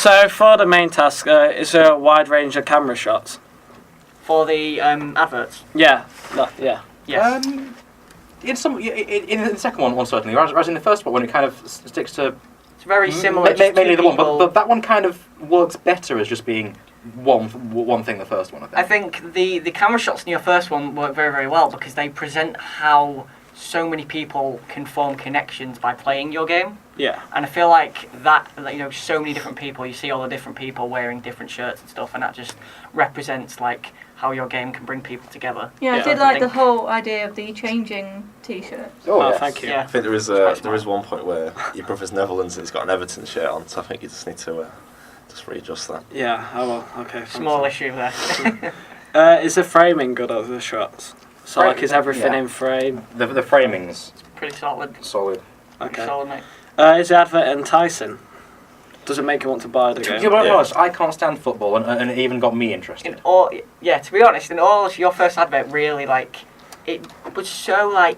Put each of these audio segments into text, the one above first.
So for the main task, is there a wide range of camera shots? For the adverts? Yeah. Yeah. Yes. In the second one certainly, whereas in the first one, when it kind of sticks to... It's very similar. Mainly the one, but that one kind of works better as just being one thing, the first one, I think the camera shots in your first one work very, very well because they present how so many people can form connections by playing your game. Yeah. And I feel like that, so many different people, you see all the different people wearing different shirts and stuff, and that just represents, how your game can bring people together. Yeah, I did like the whole idea of the changing T-shirts. Oh, yes. Thank you. Yeah. I think there is one point where your brother's Netherlands and he's got an Everton shirt on, so I think you just need to just readjust that. Yeah, I will. Okay. Small issue there. Is the framing good of the shots? So, is everything in frame? The framing's pretty solid. Solid. Okay. Pretty solid, mate. Is the advert enticing? Does it make you want to buy the game? To be honest, I can't stand football, and it even got me interested. To be honest, in all your first advert really, it was so,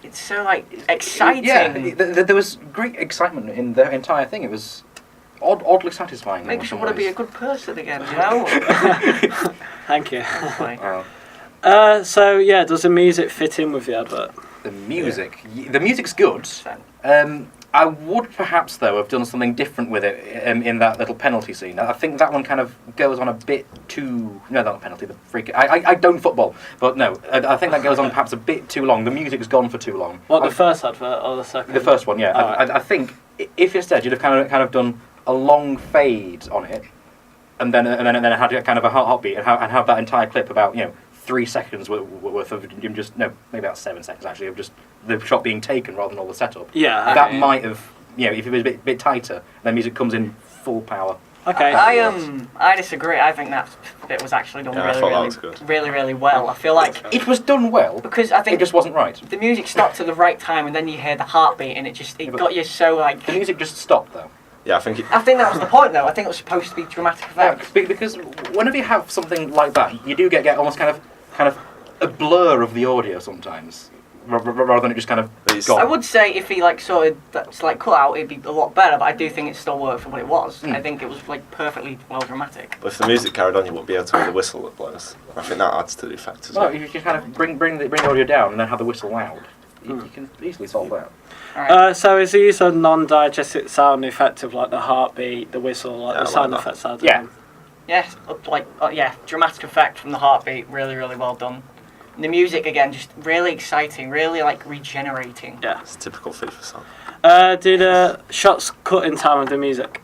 it's so, exciting. Yeah, there was great excitement in the entire thing. It was oddly satisfying. Makes you want to be a good person again, you know? Thank you. Wow. Does the music fit in with the advert? The music's good. I would perhaps, though, have done something different with it in that little penalty scene. I think that one kind of goes on a bit too... No, not a penalty, the freak... I don't football, but no, I think that goes on perhaps a bit too long. The music's gone for too long. What, the first advert or the second? The first one, yeah. Right. I think if instead you'd have kind of done a long fade on it, and then had kind of a heartbeat, and have that entire clip about, 3 seconds worth of just... No, maybe about 7 seconds, actually, of just the shot being taken rather than all the setup. Yeah. That might have, if it was a bit tighter, then music comes in full power. Okay. I disagree. I think that bit was actually done really, really well. I feel like it was done well because I think it just wasn't right. The music stopped at the right time, and then you hear the heartbeat, and it got you so The music just stopped though. Yeah, I think that was the point though. I think it was supposed to be dramatic effect. Yeah, because whenever you have something like that, you do get almost kind of a blur of the audio sometimes. Rather than it just kind of gone. I would say if he cut out, it'd be a lot better. But I do think it still worked for what it was. I think it was perfectly well dramatic. But if the music carried on, you wouldn't be able to hear the whistle that blows. I think that adds to the effect as well. Well, if you can kind of bring the audio down and then have the whistle loud, you can easily solve that. Right. So is the use of non-diegetic sound effective, like the heartbeat, the whistle, the sound effects? Yes, dramatic effect from the heartbeat, really, really well done. And the music again, just really exciting, really regenerating. Yeah, it's a typical FIFA song. Did shots cut in time with the music?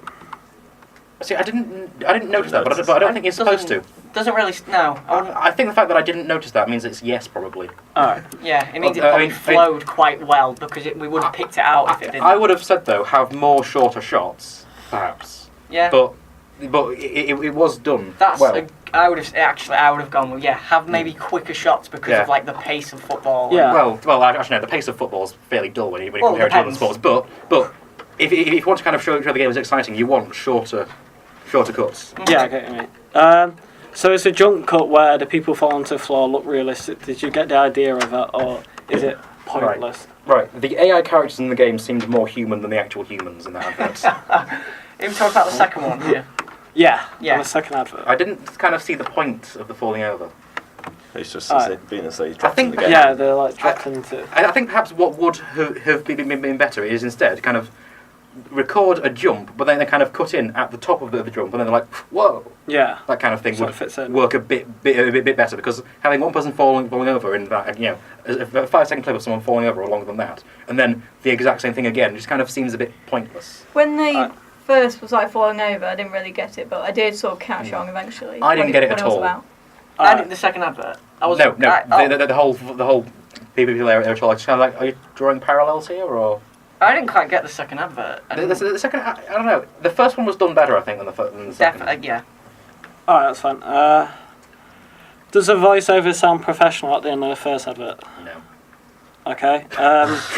See, I didn't notice that, but I don't think you're supposed to. Doesn't really. No, I think the fact that I didn't notice that means it's yes, probably. Alright. Yeah, it means it probably flowed quite well because we would have picked it out if it didn't. I would have said though, have more shorter shots, perhaps. Yeah. But it was done well. I would have gone with have maybe quicker shots because of the pace of football. Yeah. Well, actually no, the pace of football is fairly dull when you compare it to other sports. But if you want to kind of show the game is exciting, you want shorter cuts. Yeah, I get what you mean. So it's a jump cut where the people fall onto the floor look realistic. Did you get the idea of it, or is it pointless? Right. The AI characters in the game seemed more human than the actual humans in that advert. Even talk about the second one, Yeah. On the second advert. I didn't kind of see the point of the falling over. It's just being as though you dropped in the game. Yeah, they're dropped into... I think perhaps what would have been better is instead kind of record a jump, but then they kind of cut in at the top of the jump, and then they're like, whoa! Yeah. That kind of thing So would work a bit better, because having one person falling over in that, a 5-second clip of someone falling over or longer than that, and then the exact same thing again, just kind of seems a bit pointless. When they first was falling over, I didn't really get it, but I did sort of catch on eventually. I didn't get it at all. I did the second advert. The whole people there are kind of like, are you drawing parallels here, or? I didn't quite get the second advert. The second, I don't know. The first one was done better, I think, than the second. Definitely, yeah. Alright, that's fine. Does the voiceover sound professional at the end of the first advert? No. Okay.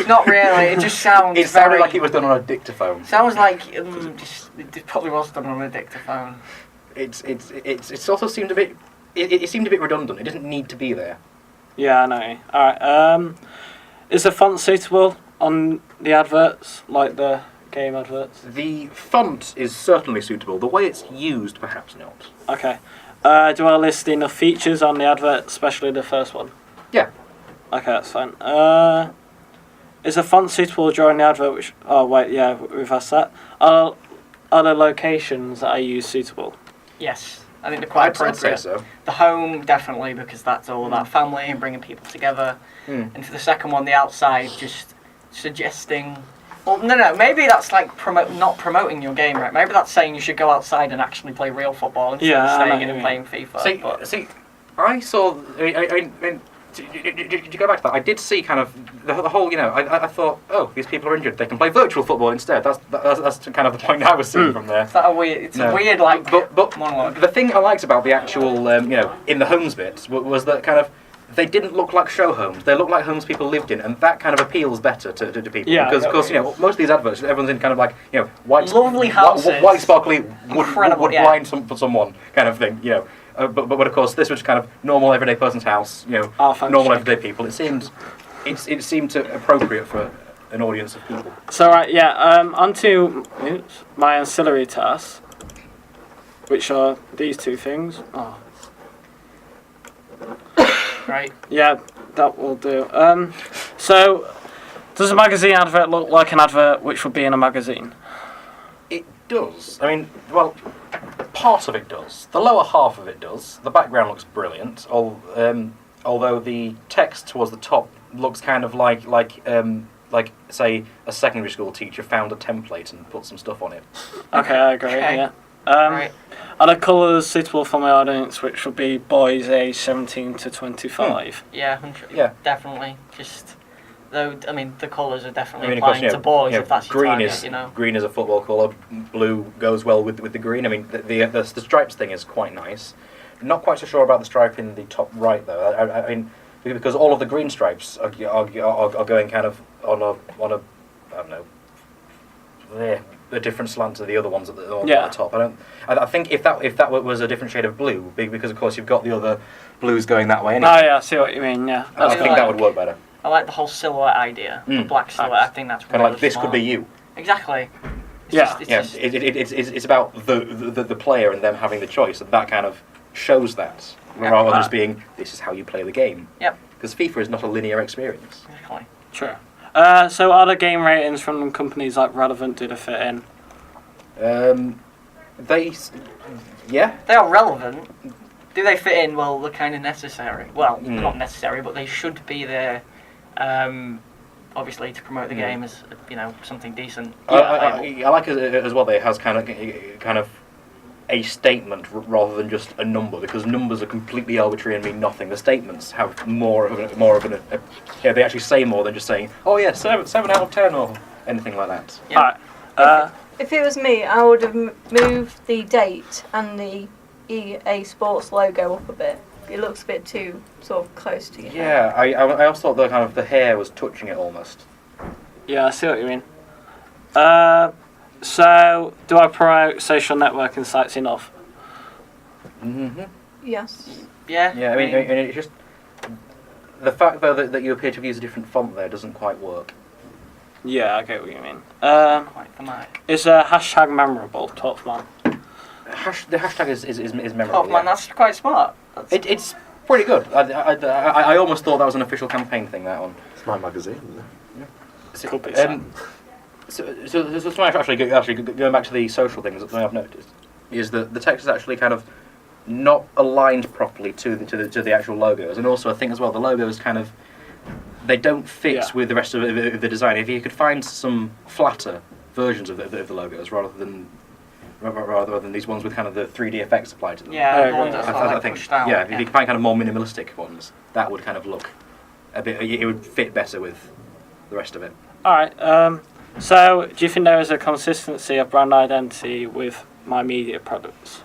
Not really. It just sounds. It sounded like it was done on a dictaphone. Sounds like it probably was done on a dictaphone. It also seemed a bit. It seemed a bit redundant. It doesn't need to be there. Yeah, I know. Alright. Is the font suitable on the adverts, like the game adverts? The font is certainly suitable. The way it's used, perhaps not. Okay. Do I list enough features on the advert, especially the first one? Yeah. Okay, that's fine. Is the font suitable during the advert? We've asked that. Are the locations that I use suitable? Yes, I think they're quite I'd say appropriate. so. The home, definitely, because that's all about family and bringing people together. And for the second one, the outside, just suggesting... Well, no, maybe that's like not promoting your game, right? Maybe that's saying you should go outside and actually play real football instead of I know staying in what and you playing FIFA. See, I saw... I mean, did you go back to that? I did see kind of the whole, I thought, oh, these people are injured. They can play virtual football instead. That's kind of the point I was seeing from there. Is that a weird... It's a weird, like, But monologue. the thing I liked about the actual, in the homes bit was that kind of they didn't look like show homes. They looked like homes people lived in, and that kind of appeals better to people. Yeah, Because, of course, most of these adverts, everyone's in kind of like, white, Lovely houses. white sparkly would Incredible, yeah. blind someone kind of thing. But of course, this was kind of normal everyday person's house. Fantastic. Normal everyday people. It seemed to appropriate for an audience of people. So on to my ancillary tasks, which are these two things. Oh. Right. Yeah, that will do. So, does a magazine advert look like an advert which would be in a magazine? It does. I mean, well, part of it does. The lower half of it does. The background looks brilliant. Although the text towards the top looks kind of like say a secondary school teacher found a template and put some stuff on it. Okay, I agree. Okay. Yeah. Right. Are the colours suitable for my audience, which would be boys aged 17 to 25? Yeah, Yeah. definitely. Just, though, I mean, the colours are definitely of course, applying to boys if that's your green target, green is a football colour. Blue goes well with the green. I mean, the stripes thing is quite nice. Not quite so sure about the stripe in the top right though. I mean, because all of the green stripes are going kind of on a I don't know, a different slant to the other ones at the top. I think if that was a different shade of blue, because of course you've got the other blues going that way anyway. Oh yeah, I see what you mean. Yeah, I think that would work better. I like the whole silhouette idea. The black silhouette. I think that's Kind of really like this smart. could be you. Exactly. Yeah. It's about the player and them having the choice, and that kind of shows that rather than just being this is how you play the game. Yep. Because FIFA is not a linear experience. Exactly. Sure. So are the game ratings from companies like Relevant, do they fit in? They are relevant. Do they fit in? Well, they're kind of necessary. Well, not necessary, but they should be there. Obviously, to promote the game as something decent. I like it as well that it has kind of a statement rather than just a number, because numbers are completely arbitrary and mean nothing. The statements have more of an they actually say more than just saying, oh yeah, 7 out of 10 or anything like that. Yeah. Alright. If it was me, I would have moved the date and the EA Sports logo up a bit. It looks a bit too sort of close to you. Yeah, I also thought the hair was touching it almost. Yeah, I see what you mean. So, do I promote social networking sites enough? Mm-hmm. Yes. Yeah. Yeah, I mean it's just the fact though that you appear to have used a different font there doesn't quite work. Yeah, I get what you mean. Quite thematic. Is a hashtag memorable? Top man. The hashtag is memorable. Oh man, that's quite smart. It's pretty good. I almost thought that was an official campaign thing. That one. It's my magazine. Could be So actually going back to the social things, that I've noticed is that the text is actually kind of not aligned properly to the actual logos, and also I think as well the logos kind of they don't fit with the rest of the design. If you could find some flatter versions of the logos rather than these ones with kind of the 3D effects applied to them. Yeah, the ones that I think pushed out. if you could find kind of more minimalistic ones, that would kind of look a bit. It would fit better with the rest of it. Alright, so do you think there is a consistency of brand identity with my media products?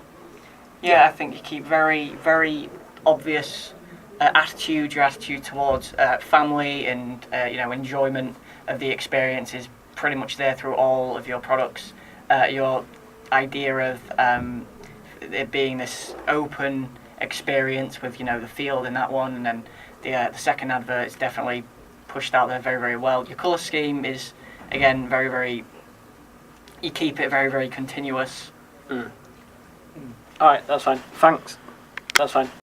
Yeah, I think you keep very, very obvious your attitude towards family and enjoyment of the experience is pretty much there through all of your products. Your idea of it being this open experience with the field in that one, and then the second advert is definitely pushed out there very, very well. Your colour scheme is again very, very you keep it very, very continuous. All right, that's fine. Thanks. That's fine.